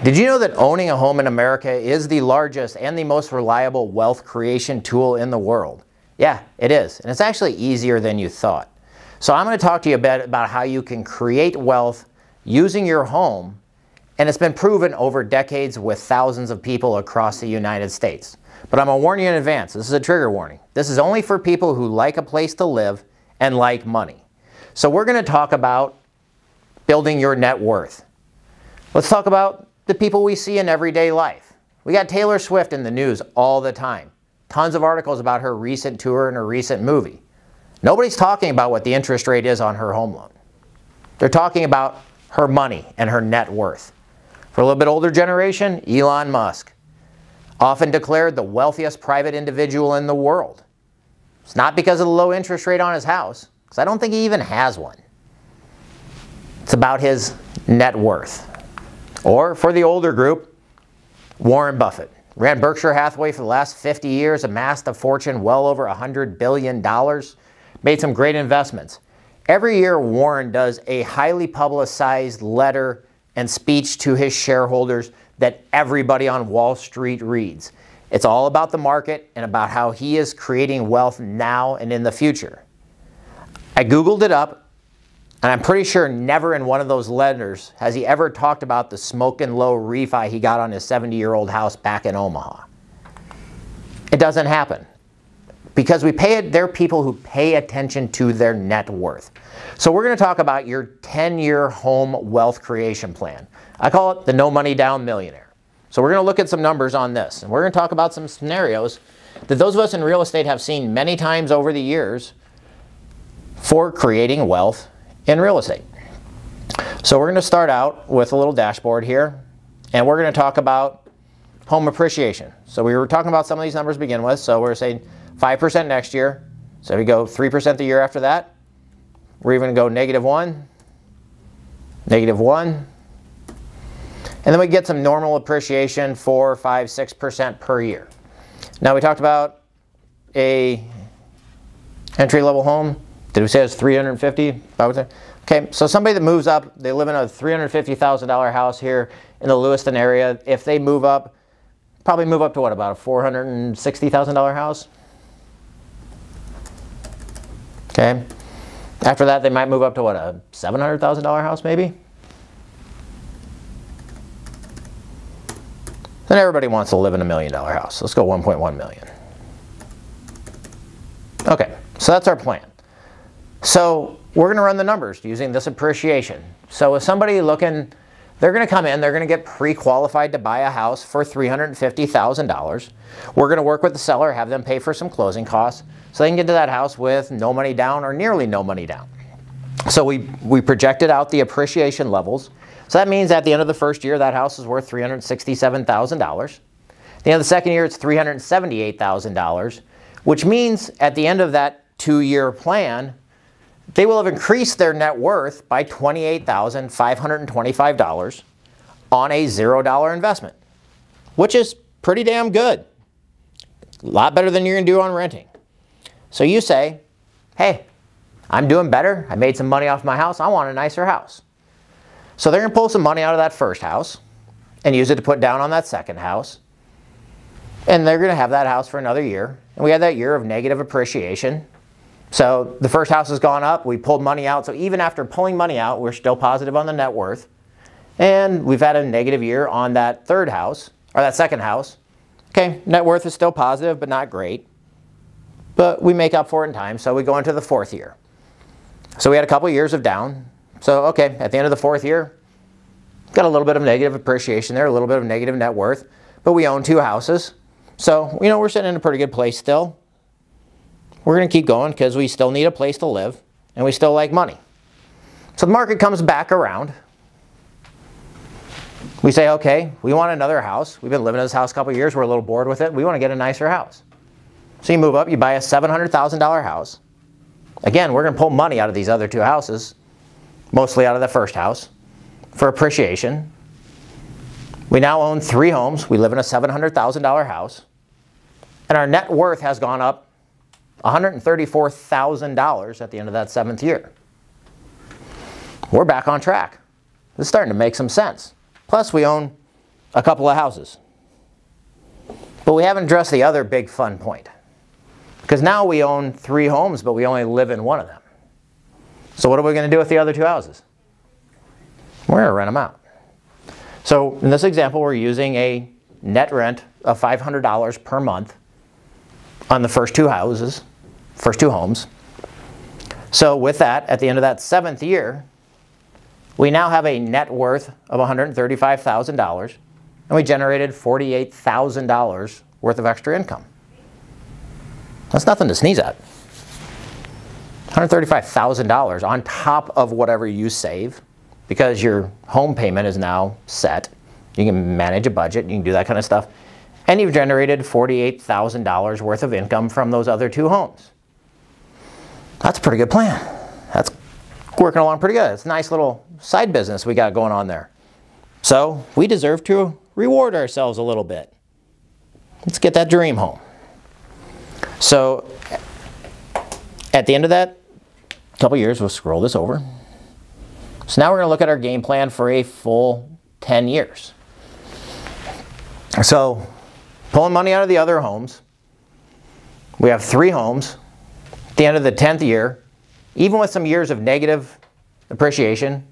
Did you know that owning a home in America is the largest and the most reliable wealth creation tool in the world? Yeah, it is. And it's actually easier than you thought. So I'm going to talk to you a bit about how you can create wealth using your home. And it's been proven over decades with thousands of people across the United States. But I'm going to warn you in advance. This is a trigger warning. This is only for people who like a place to live and like money. So we're going to talk about building your net worth. Let's talk about the people we see in everyday life. We got Taylor Swift in the news all the time. Tons of articles about her recent tour and her recent movie. Nobody's talking about what the interest rate is on her home loan. They're talking about her money and her net worth. For a little bit older generation, Elon Musk, often declared the wealthiest private individual in the world. It's not because of the low interest rate on his house, because I don't think he even has one. It's about his net worth. Or for the older group, Warren Buffett. Ran Berkshire Hathaway for the last 50 years, amassed a fortune well over $100 billion, made some great investments. Every year, Warren does a highly publicized letter and speech to his shareholders that everybody on Wall Street reads. It's all about the market and about how he is creating wealth now and in the future. I Googled it up, and I'm pretty sure never in one of those letters has he ever talked about the smoking low refi he got on his 70-year-old house back in Omaha. It doesn't happen. Because there are people who pay attention to their net worth. So we're going to talk about your 10-year home wealth creation plan. I call it the no money down millionaire. So we're going to look at some numbers on this. And we're going to talk about some scenarios that those of us in real estate have seen many times over the years for creating wealth in real estate. So we're going to start out with a little dashboard here. And we're going to talk about home appreciation. So we were talking about some of these numbers to begin with. So we're saying 5% next year. So we go 3% the year after that. We're even going to go -1, -1. And then we get some normal appreciation, 4, 5, 6% per year. Now we talked about a entry-level home. Did we say it's $350,000? Okay, so somebody that moves up, they live in a $350,000 house here in the Lewiston area. If they move up, probably move up to what, about a $460,000 house? Okay. After that, they might move up to what, a $700,000 house maybe? Then everybody wants to live in $1 million house. Let's go 1.1 million. Okay, so that's our plan. So we're going to run the numbers using this appreciation. So if somebody looking, they're going to come in, they're going to get pre-qualified to buy a house for $350,000. We're going to work with the seller, have them pay for some closing costs, so they can get to that house with no money down or nearly no money down. So we projected out the appreciation levels. So that means at the end of the first year, that house is worth $367,000. At the end of the second year, it's $378,000, which means at the end of that 2-year plan, they will have increased their net worth by $28,525 on a $0 investment, which is pretty damn good. A lot better than you're going to do on renting. So you say, hey, I'm doing better. I made some money off my house. I want a nicer house. So they're going to pull some money out of that first house and use it to put down on that second house. And they're going to have that house for another year. And we had that year of negative appreciation. So the first house has gone up. We pulled money out. So even after pulling money out, we're still positive on the net worth. And we've had a negative year on that third house, or that second house. Okay, net worth is still positive, but not great. But we make up for it in time, so we go into the fourth year. So we had a couple years of down. So, okay, at the end of the fourth year, got a little bit of negative appreciation there, a little bit of negative net worth, but we own 2 houses. So, you know, we're sitting in a pretty good place still. We're going to keep going because we still need a place to live, and we still like money. So the market comes back around. We say, okay, we want another house. We've been living in this house a couple of years. We're a little bored with it. We want to get a nicer house. So you move up, you buy a $700,000 house. Again, we're going to pull money out of these other 2 houses, mostly out of the first house, for appreciation. We now own 3 homes. We live in a $700,000 house. And our net worth has gone up $134,000 at the end of that 7th year. We're back on track. This is starting to make some sense. Plus, we own a couple of houses. But we haven't addressed the other big fun point. Because now we own 3 homes, but we only live in one of them. So what are we going to do with the other 2 houses? We're going to rent them out. So in this example, we're using a net rent of $500 per month on the first 2 houses, first 2 homes. So with that, at the end of that 7th year, we now have a net worth of $135,000, and we generated $48,000 worth of extra income. That's nothing to sneeze at. $135,000 on top of whatever you save, because your home payment is now set. You can manage a budget, you can do that kind of stuff. And you've generated $48,000 worth of income from those other 2 homes. That's a pretty good plan. That's working along pretty good. It's a nice little side business we got going on there. So we deserve to reward ourselves a little bit. Let's get that dream home. So at the end of that couple years, we'll scroll this over. So now we're going to look at our game plan for a full 10 years. So pulling money out of the other homes, we have 3 homes. At the end of the 10th year, even with some years of negative appreciation,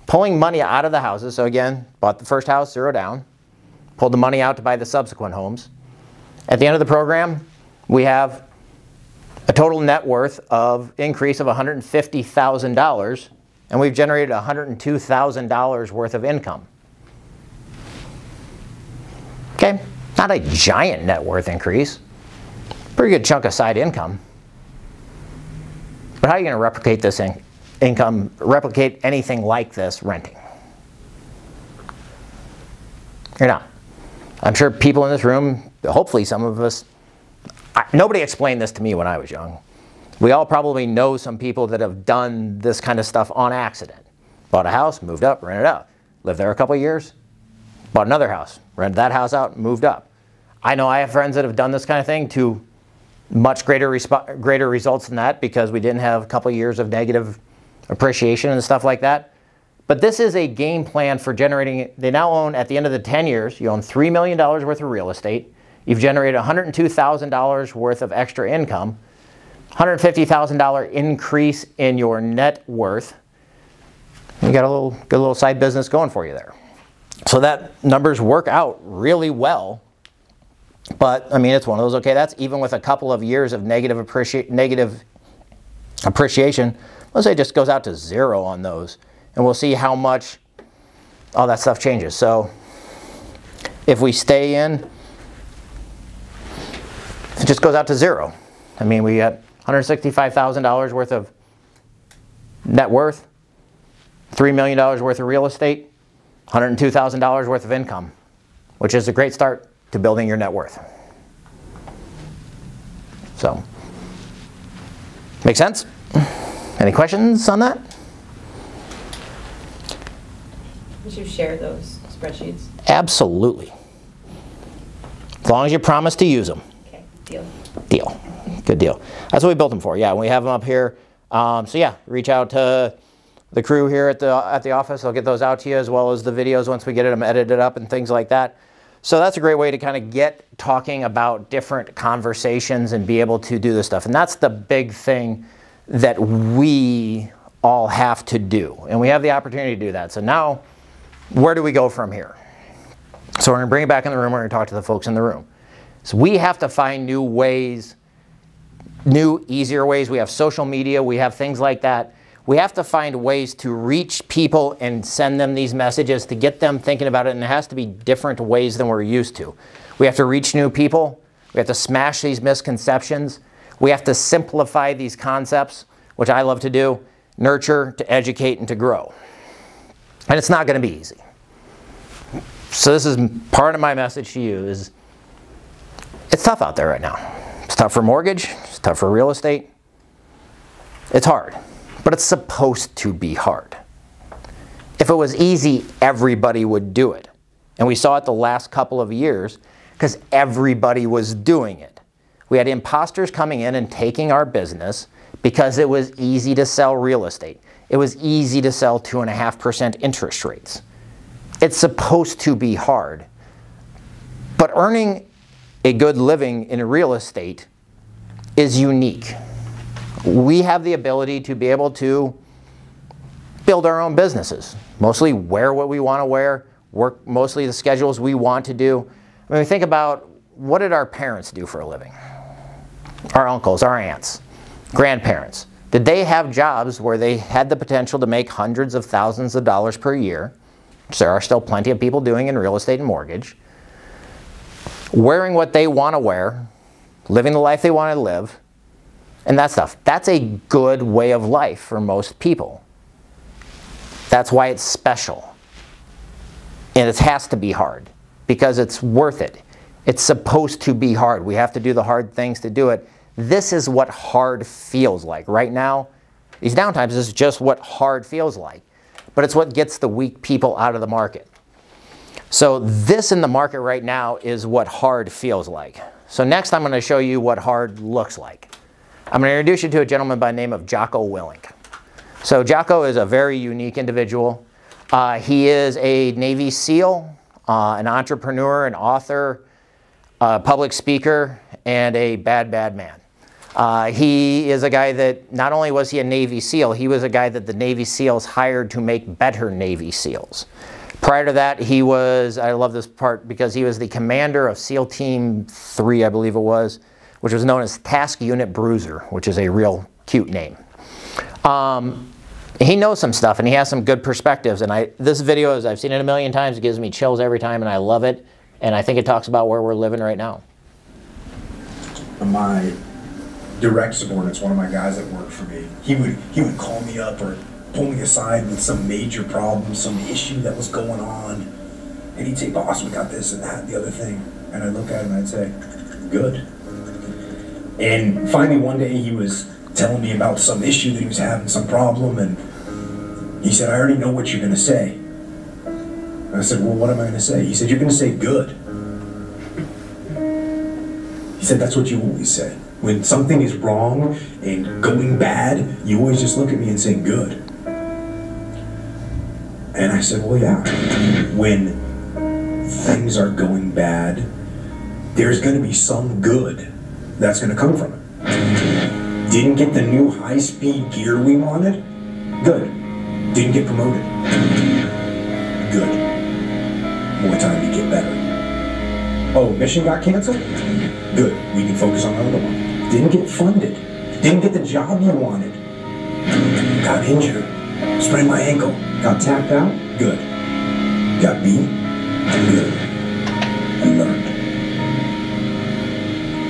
pulling money out of the houses. So again, bought the first house, 0 down, pulled the money out to buy the subsequent homes. At the end of the program, we have a total net worth of increase of $150,000, and we've generated $102,000 worth of income. Okay, not a giant net worth increase, pretty good chunk of side income. But how are you going to replicate this income, replicate anything like this renting? You're not. I'm sure people in this room, hopefully some of us, nobody explained this to me when I was young. We all probably know some people that have done this kind of stuff on accident. Bought a house, moved up, rented out. Lived there a couple of years, bought another house, rented that house out, moved up. I know I have friends that have done this kind of thing to much greater results than that, because we didn't have a couple of years of negative appreciation and stuff like that. But this is a game plan for generating. They now own, at the end of the 10 years, you own $3 million worth of real estate. You've generated $102,000 worth of extra income, $150,000 increase in your net worth. You got a good little side business going for you there. So that numbers work out really well. But I mean, it's one of those, okay, that's even with a couple of years of negative appreciation. Let's say it just goes out to 0 on those, and we'll see how much all that stuff changes. So if we stay in, it just goes out to 0. I mean, we got $165,000 worth of net worth, $3 million worth of real estate, $102,000 worth of income, which is a great start to building your net worth. So, make sense? Any questions on that? Would you share those spreadsheets? Absolutely. As long as you promise to use them. Okay, deal. Deal. Good deal. That's what we built them for. Yeah, we have them up here. So yeah, reach out to the crew here at the office. I'll get those out to you, as well as the videos once we get them edited up and things like that. So that's a great way to kind of get talking about different conversations and be able to do this stuff. And that's the big thing that we all have to do. And we have the opportunity to do that. So now, where do we go from here? So we're going to bring it back in the room. We're going to talk to the folks in the room. So we have to find new ways, new, easier ways. We have social media. We have things like that. We have to find ways to reach people and send them these messages to get them thinking about it. And it has to be different ways than we're used to. We have to reach new people. We have to smash these misconceptions. We have to simplify these concepts, which I love to do, nurture, to educate, and to grow. And it's not going to be easy. So this is part of my message to you is it's tough out there right now. It's tough for mortgage. It's tough for real estate. It's hard. But it's supposed to be hard. If it was easy, everybody would do it. And we saw it the last couple of years because everybody was doing it. We had imposters coming in and taking our business because it was easy to sell real estate. It was easy to sell 2.5% interest rates. It's supposed to be hard, But earning a good living in real estate is unique. We have the ability to be able to build our own businesses, mostly wear what we want to wear, work mostly the schedules we want to do. When we think about, what did our parents do for a living? Our uncles, our aunts, grandparents. Did they have jobs where they had the potential to make hundreds of thousands of dollars per year, which there are still plenty of people doing in real estate and mortgage, wearing what they want to wear, living the life they want to live, and that stuff? That's a good way of life for most people. That's why it's special. And it has to be hard, because it's worth it. It's supposed to be hard. We have to do the hard things to do it. This is what hard feels like. Right now, these downtimes is just what hard feels like. But it's what gets the weak people out of the market. So this in the market right now is what hard feels like. So next I'm going to show you what hard looks like. I'm going to introduce you to a gentleman by the name of Jocko Willink. So Jocko is a very unique individual. He is a Navy SEAL, an entrepreneur, an author, a public speaker, and a bad man. He is a guy that not only was he a Navy SEAL, he was a guy that the Navy SEALs hired to make better Navy SEAls. Prior to that, he was, I love this part because he was the commander of SEAL Team 3, I believe it was, which was known as Task Unit Bruiser, which is a real cute name. He knows some stuff and he has some good perspectives, and this video, I've seen it a million times, it gives me chills every time and I love it, and I think it talks about where we're living right now. My direct subordinates, one of my guys that worked for me, he would call me up or pull me aside with some major problem, some issue that was going on, and he'd say, "Boss, we got this and that and the other thing," and I'd look at him and I'd say, "Good." And finally one day he was telling me about some issue that he was having, some problem, and he said, "I already know what you're going to say." And I said, "Well, what am I going to say?" He said, "You're going to say good." He said, "That's what you always say. When something is wrong and going bad, you always just look at me and say good." And I said, "Well, yeah, when things are going bad, there's going to be some good that's going to come from it. Didn't get the new high-speed gear we wanted? Good. Didn't get promoted? Good. More time to get better. Oh, mission got canceled? Good. We can focus on another one. Didn't get funded. Didn't get the job you wanted. Got injured. Sprained my ankle. Got tapped out? Good. Got beat? Good. I learned.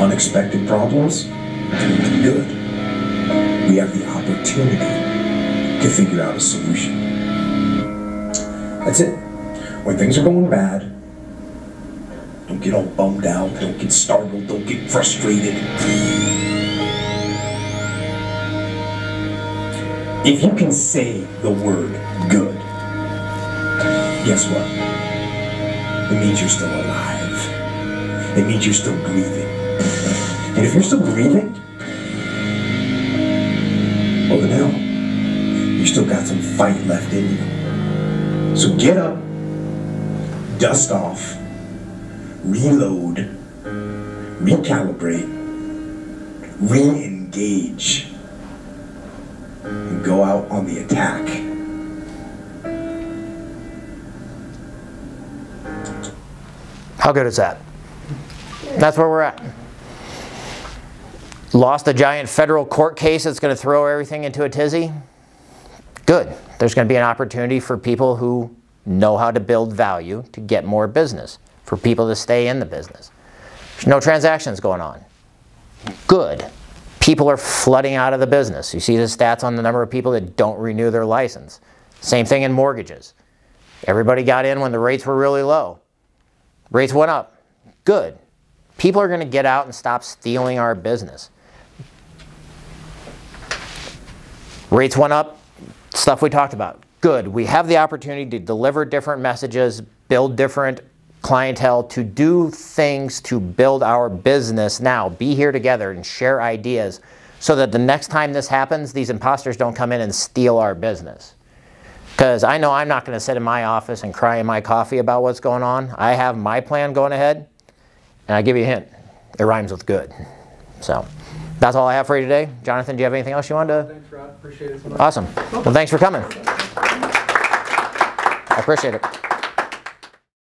Unexpected problems? Good. We have the opportunity to figure out a solution. That's it. When things are going bad, don't get all bummed out, don't get startled, don't get frustrated. If you can say the word good, guess what? It means you're still alive. It means you're still breathing. And if you're still breathing, well then hell, you still got some fight left in you. So get up, dust off, reload, recalibrate, re-engage, and go out on the attack. How good is that? That's where we're at. Lost a giant federal court case that's going to throw everything into a tizzy? Good. There's going to be an opportunity for people who know how to build value to get more business, for people to stay in the business. There's no transactions going on. Good. People are flooding out of the business. You see the stats on the number of people that don't renew their license. Same thing in mortgages. Everybody got in when the rates were really low. Rates went up. Good. People are going to get out and stop stealing our business. Rates went up. Stuff we talked about. Good. We have the opportunity to deliver different messages, build different clientele, to do things to build our business now. Be here together and share ideas so that the next time this happens, these imposters don't come in and steal our business. Because I know I'm not going to sit in my office and cry in my coffee about what's going on. I have my plan going ahead. And I give you a hint, it rhymes with good. So that's all I have for you today. Jonathan, do you have anything else you wanted to? Thanks, Rod. Appreciate it so much. Awesome. Well, thanks for coming. I appreciate it.